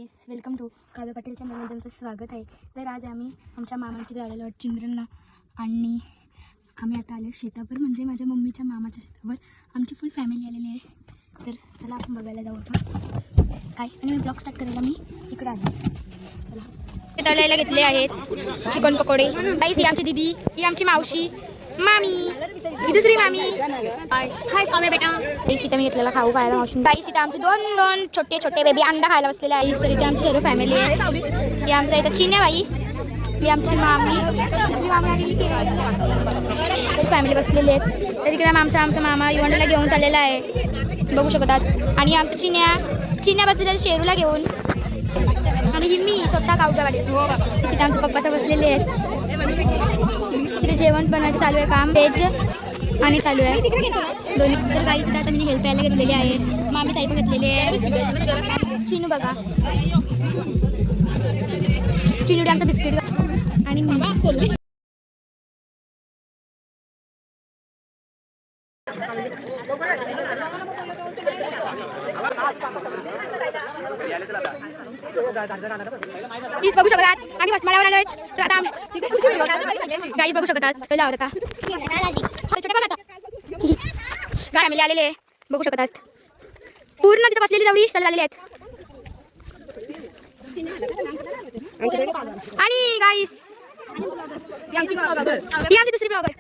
Guys, welcome to काव्य पाटील चॅनलमध्ये तुमचं स्वागत आहे. तर आज आम्ही आमच्या मामांची आलेलो आहोत चिंद्रनला आणि आम्ही आता आलो शेतावर, म्हणजे माझ्या मम्मीच्या मामाच्या शेतावर. आमची फुल फॅमिली आलेली आहे. तर चला आपण बघायला जाऊ आता काय. आणि मी ब्लॉग स्टार्ट करायला मी इकडे आले. चला तळायला घेतले आहेत चिकन पकोडे. गाईस, ही आमची दीदी, ही आमची मावशी, मामी, ही दुसरी मामी. हाय कामे बेटा. गाईस, इथे मी घेतलेला खाऊ खायला मावशी. गाईस, इथे आमचे दोन छोटे छोटे बेबी अंडा खायला बसलेले आहे. तर इथे आमची सर्व फॅमिली आहे. ही आमच्या इथं चिन्याबाई, ही आमची मामी, दुसरी मामी आलेली आहे. फॅमिली बसलेली आहेत. तर इकडे आमचा मामा युवंडला घेऊन चाललेला आहे, बघू शकतात. आणि आमचं चिन्या बसले शेरूला घेऊन. आणि ही मी स्वतः कावट्या गाडी. तिथे आमचे पप्पाचा बसलेले आहेत. इथे जेवण बनायचं चालू आहे, काम व्हेज आणि चालू आहे दोन्ही. तर काही सुद्धा आता मी हेल्प यायला घेतलेली आहे. मामी साईड घेतलेली आहे. चिनू बघा, चिनूडी आमचं बिस्किट. आणि प्लीज बघू शकतात आम्ही हसमाळ्यावर आलोय. तर आता गाईज बघू शकतात लावत आता छोटे बघा गाय फॅमिली आलेले आहे, बघू शकतात. पूर्ण तिथे बसलेली जवळी त्याला झालेली आहेत. आणि गाईस, ही आमची दुसरी ब्लॉगर.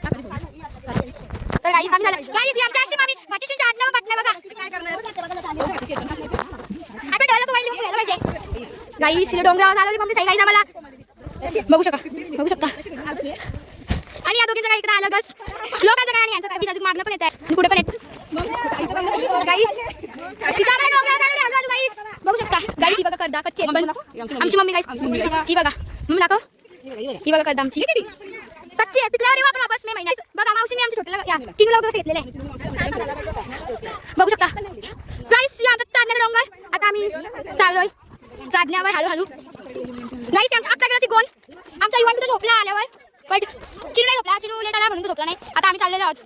तर गाईस आम्ही झालं. गाईस, ही आमची अशी मामी भाचीची आडनाव पाटलं बघा. आपण डोळ्याला मोबाईल घेऊन गेला पाहिजे. गाईस, डोंगरावर आलो मम्मी साई. गाईस आम्हाला बघू शकता. आणि या दोघींचं काय इकडे आलं गस लोकांचं काय आणि यांचं काय बिचारी मागणं पण येत आहे, पुढे पण येत. गाईस, तिथं आम्हाला डोंगरावर आलो आलो गाईस, बघू शकता. गाईस, ही बघा करदा कच्चे पण आमची मम्मी. गाईस, ही बघा मम्मी दाखव. ही बघा करदा आमची कच्ची आहे, पिकल्यावर आपण वापस मे महिन्यात. बघा मावशीने आमच्या छोट्याला तीन लवकर घेतलेले आहे, बघू शकता. गाईस, आमचा चांदण्याचा डोंगर. आता आम्ही चाललोय चांदण्यावर हळूहळू. गाईस, आमच्या 11 किलोची गोल. आमचा युवन तिथे झोपला आल्यावर, बट चिनू नाही झोपला. चिनू लेट आला म्हणून तो झोपला नाही. आता आम्ही चाललेलो आहोत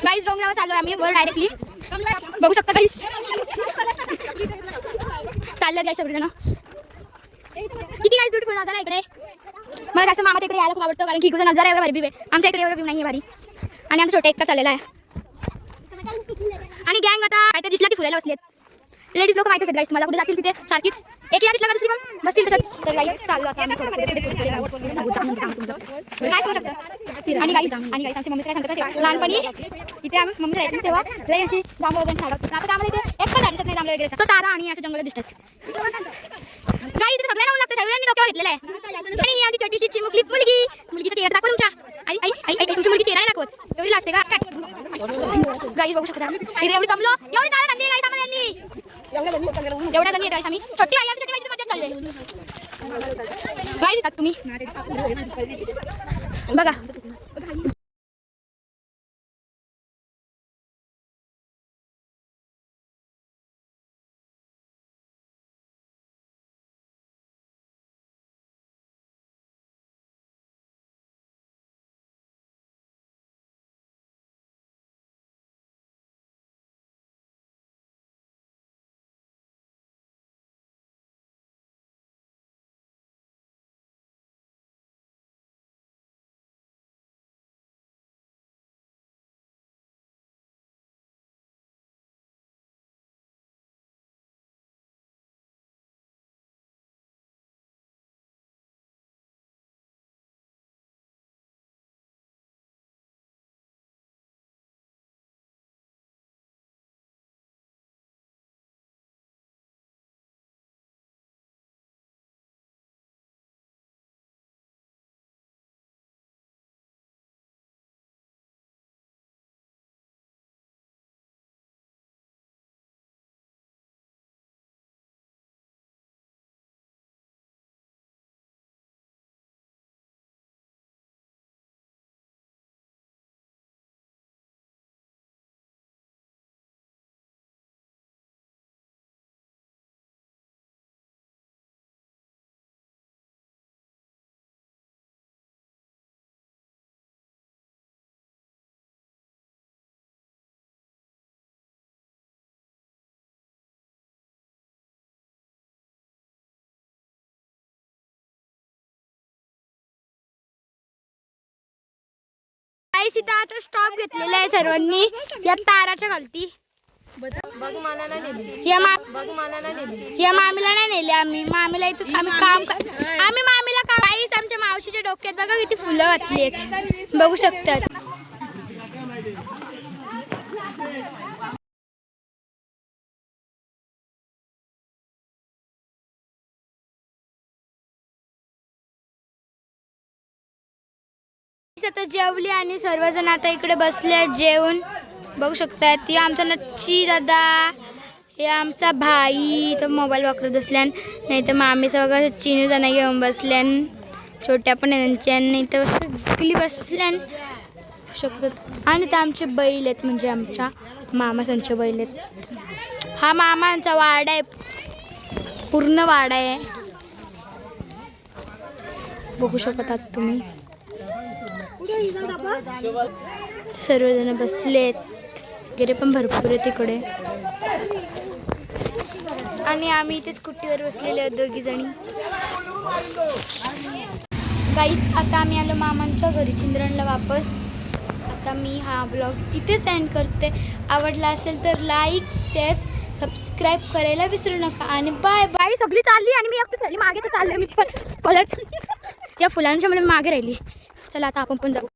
गाईस, डोंगरावर चाललोय आम्ही वर डायरेक्टली, बघू शकता गाईस. चालले गाईस सगळेजण. किती गाईस ब्युटिफुल नजारा इकडे. मला जास्त मामाच्या इकडे यायला खूप आवडतं, कारण की इकडचा नजारा एवढा भारी आहे. आमच्या इकडे एवढा व्ह्यू नाही आहे भारी. आणि आमचा छोटा एकटा चाललेला आहे. आणि गँग आता काय तर दिसला ती फिरायला बसलेत. लेडीज लोक माहिती आहेत गाईस, मला कुठे जातील तिथे सारखीच एक या दिसला का दुसरी पण बसतील तसंच. तर गाईस चाललो आता आम्ही थोडं काय करू शकतो. आणि गाईस आमची मम्मी काय सांगतात, लहानपणी इथे आम्ही मम्मी राहायची तेव्हा लई अशी जांभळं वगैरे झाडं. आता आम्हाला इथे एक पण झाड दिसत नाही जांभळं वगैरे. तो तारा आणि असं जंगल दिसतात. गाईस, इथे सगळ्यांना ऊन लागतं, सगळ्यांनी डोक्यावर घेतलेलं आहे. आणि आमची छोटीशी चिमुकली मुलगीचा चेहरा दाखव तुमच्या. आई तुमची मुलगी चेहरा नाही दाखवत, एवढी लाजते का. गाईस बघू शकता. इथे एवढी कमलो, एवढी तारा घातली गाईस आम्हाला यांनी. एवढ्या जणी येत आम्ही. छोटी बाई मजा चालू आहे. काय देतात तुम्ही बघा. गाईस इथं आता स्टॉप घेतलेला आहे सर्वांनी या ताराच्या खालती. या मामीला नाही नेले आम्ही. मामीला इथंच आम्ही काम आम्ही मामीला काहीच आमच्या मावशीच्या डोक्यात बघा किती फुलं घातली आहेत बघू शकतात. आता जेवली आणि सर्वजण आता इकडे बसले जेवून बघू शकतात. ती आमचा नच्ची दादा, हे आमचा भाई तर मोबाईल वापरत बसल्यान, नाही तर मामीचा बघा चिनू जण घेऊन बसल्यान, छोट्या पण यांच्या नाही तर सगळी बसल्यान शकतात. आणि ते आमचे बैल आहेत म्हणजे आमच्या मामासांचे बैल आहेत. हा मामांचा वाडा आहे, पूर्ण वाडा आहे बघू शकतात तुम्ही. सर्वजण बसलेत, गेले पण भरपूर आहे तिकडे. आणि आम्ही इथे स्कूटीवर बसलेले आहोत दोघी जणी. गाईस आता आम्ही आलो मामांच्या घरी चिंद्रणला वापस. आता मी हा ब्लॉग इथे सेंड करते. आवडला असेल तर लाईक शेअर सबस्क्राईब करायला विसरू नका. आणि बाय बाय. सगळी चालली आणि मी एकटी चालली मागे, तर चालले मी पण पळत या फुलांच्या मध्ये मागे राहिली. चला आता आपण पण जाऊ.